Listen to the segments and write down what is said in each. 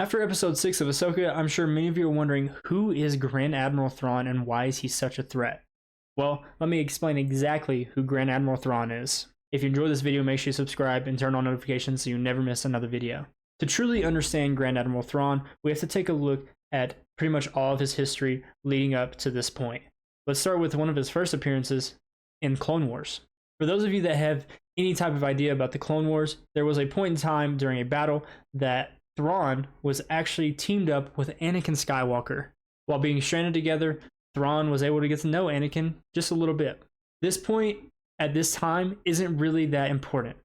After episode 6 of Ahsoka, I'm sure many of you are wondering, who is Grand Admiral Thrawn and why is he such a threat? Well, let me explain exactly who Grand Admiral Thrawn is. If you enjoyed this video, make sure you subscribe and turn on notifications so you never miss another video. To truly understand Grand Admiral Thrawn, we have to take a look at pretty much all of his history leading up to this point. Let's start with one of his first appearances in Clone Wars. For those of you that have any type of idea about the Clone Wars, there was a point in time during a battle that Thrawn was actually teamed up with Anakin Skywalker. While being stranded together, Thrawn was able to get to know Anakin just a little bit. This point at this time isn't really that important,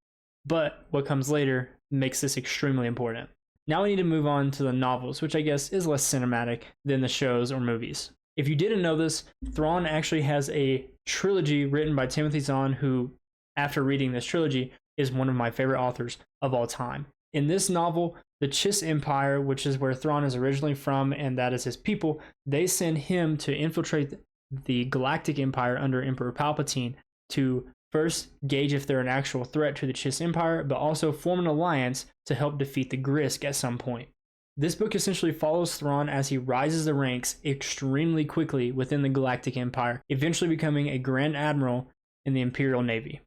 but what comes later makes this extremely important. Now we need to move on to the novels, which I guess is less cinematic than the shows or movies. If you didn't know this, Thrawn actually has a trilogy written by Timothy Zahn, who, after reading this trilogy, is one of my favorite authors of all time. In this novel, the Chiss Empire, which is where Thrawn is originally from and that is his people, they send him to infiltrate the Galactic Empire under Emperor Palpatine to first gauge if they're an actual threat to the Chiss Empire, but also form an alliance to help defeat the Grisk at some point. This book essentially follows Thrawn as he rises the ranks extremely quickly within the Galactic Empire, eventually becoming a Grand Admiral in the Imperial Navy.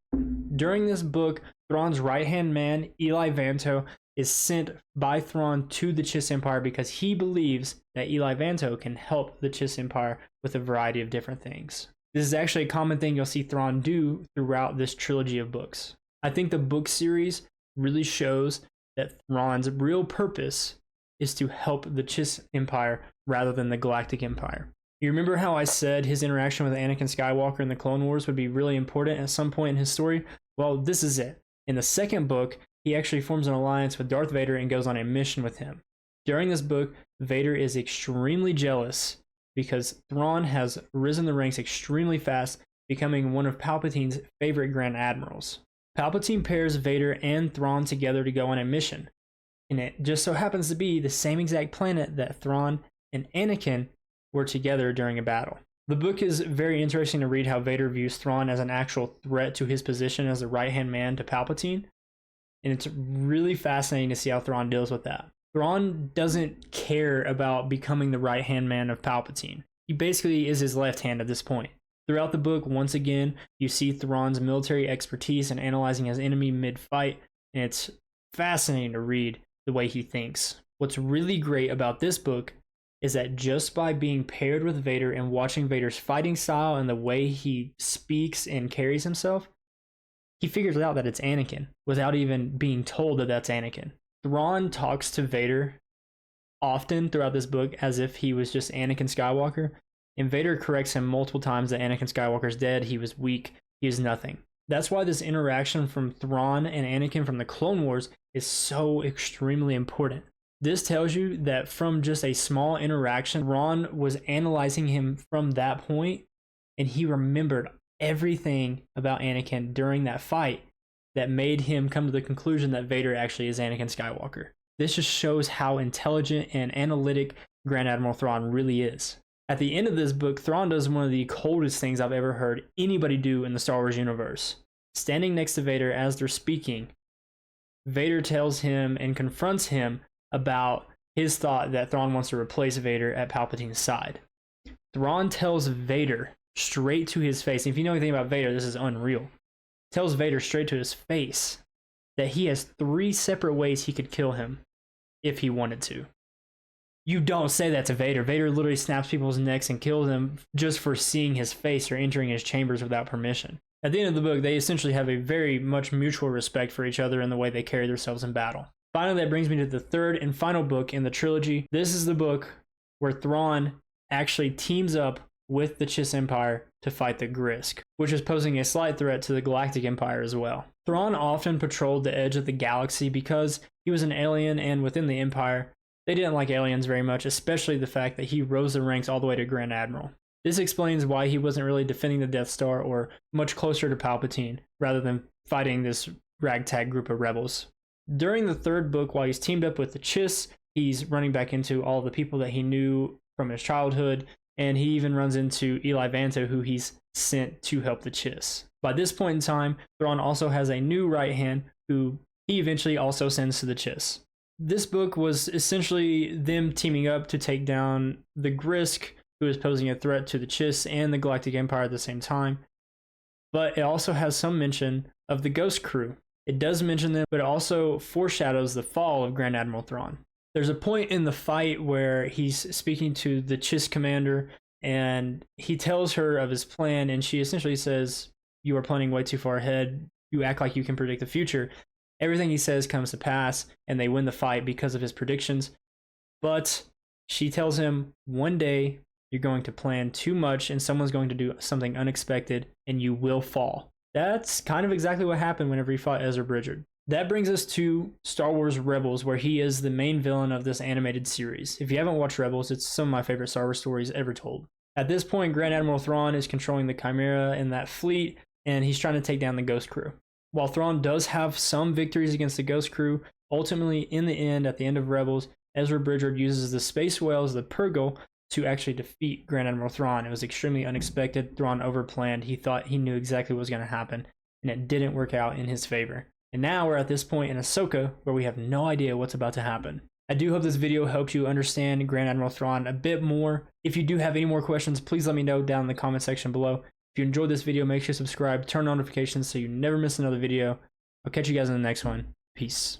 During this book, Thrawn's right-hand man, Eli Vanto, is sent by Thrawn to the Chiss Empire because he believes that Eli Vanto can help the Chiss Empire with a variety of different things. This is actually a common thing you'll see Thrawn do throughout this trilogy of books. I think the book series really shows that Thrawn's real purpose is to help the Chiss Empire rather than the Galactic Empire. You remember how I said his interaction with Anakin Skywalker in the Clone Wars would be really important at some point in his story? Well, this is it. In the second book, he actually forms an alliance with Darth Vader and goes on a mission with him. During this book, Vader is extremely jealous because Thrawn has risen the ranks extremely fast, becoming one of Palpatine's favorite Grand Admirals. Palpatine pairs Vader and Thrawn together to go on a mission, and it just so happens to be the same exact planet that Thrawn and Anakin were together during a battle. The book is very interesting to read how Vader views Thrawn as an actual threat to his position as the right-hand man to Palpatine, and it's really fascinating to see how Thrawn deals with that. Thrawn doesn't care about becoming the right-hand man of Palpatine. He basically is his left hand at this point. Throughout the book, once again, you see Thrawn's military expertise in analyzing his enemy mid-fight, and it's fascinating to read the way he thinks. What's really great about this book is that just by being paired with Vader and watching Vader's fighting style and the way he speaks and carries himself, he figures out that it's Anakin without even being told that that's Anakin. Thrawn talks to Vader often throughout this book as if he was just Anakin Skywalker, and Vader corrects him multiple times that Anakin Skywalker's dead, he was weak, he is nothing. That's why this interaction from Thrawn and Anakin from the Clone Wars is so extremely important. This tells you that from just a small interaction, Thrawn was analyzing him from that point, and he remembered everything about Anakin during that fight that made him come to the conclusion that Vader actually is Anakin Skywalker. This just shows how intelligent and analytic Grand Admiral Thrawn really is. At the end of this book, Thrawn does one of the coldest things I've ever heard anybody do in the Star Wars universe. Standing next to Vader as they're speaking, Vader tells him and confronts him about his thought that Thrawn wants to replace Vader at Palpatine's side. Thrawn tells Vader straight to his face, and if you know anything about Vader, this is unreal. Tells Vader straight to his face that he has 3 separate ways he could kill him if he wanted to. You don't say that to Vader. Vader literally snaps people's necks and kills them just for seeing his face or entering his chambers without permission. At the end of the book, they essentially have a very much mutual respect for each other in the way they carry themselves in battle. Finally, that brings me to the third and final book in the trilogy. This is the book where Thrawn actually teams up with the Chiss Empire to fight the Grisk, which is posing a slight threat to the Galactic Empire as well. Thrawn often patrolled the edge of the galaxy because he was an alien, and within the Empire, they didn't like aliens very much, especially the fact that he rose the ranks all the way to Grand Admiral. This explains why he wasn't really defending the Death Star or much closer to Palpatine, rather than fighting this ragtag group of rebels. During the third book, while he's teamed up with the Chiss, he's running back into all the people that he knew from his childhood, and he even runs into Eli Vanto, who he's sent to help the Chiss. By this point in time, Thrawn also has a new right hand who he eventually also sends to the Chiss. This book was essentially them teaming up to take down the Grisk, who is posing a threat to the Chiss and the Galactic Empire at the same time. But it also has some mention of the Ghost Crew. It does mention them, but it also foreshadows the fall of Grand Admiral Thrawn. There's a point in the fight where he's speaking to the Chiss commander, and he tells her of his plan, and she essentially says, "You are planning way too far ahead. You act like you can predict the future." Everything he says comes to pass, and they win the fight because of his predictions. But she tells him, one day you're going to plan too much, and someone's going to do something unexpected, and you will fall. That's kind of exactly what happened whenever he fought Ezra Bridger. That brings us to Star Wars Rebels, where he is the main villain of this animated series. If you haven't watched Rebels, it's some of my favorite Star Wars stories ever told. At this point, Grand Admiral Thrawn is controlling the Chimera and that fleet, and he's trying to take down the Ghost Crew. While Thrawn does have some victories against the Ghost Crew, ultimately, in the end, at the end of Rebels, Ezra Bridger uses the space whales, the Purrgil, to actually defeat Grand Admiral Thrawn. It was extremely unexpected. Thrawn overplanned. He thought he knew exactly what was going to happen, and it didn't work out in his favor. And now we're at this point in Ahsoka where we have no idea what's about to happen. I do hope this video helped you understand Grand Admiral Thrawn a bit more. If you do have any more questions, please let me know down in the comment section below. If you enjoyed this video, make sure to subscribe, turn on notifications so you never miss another video. I'll catch you guys in the next one. Peace.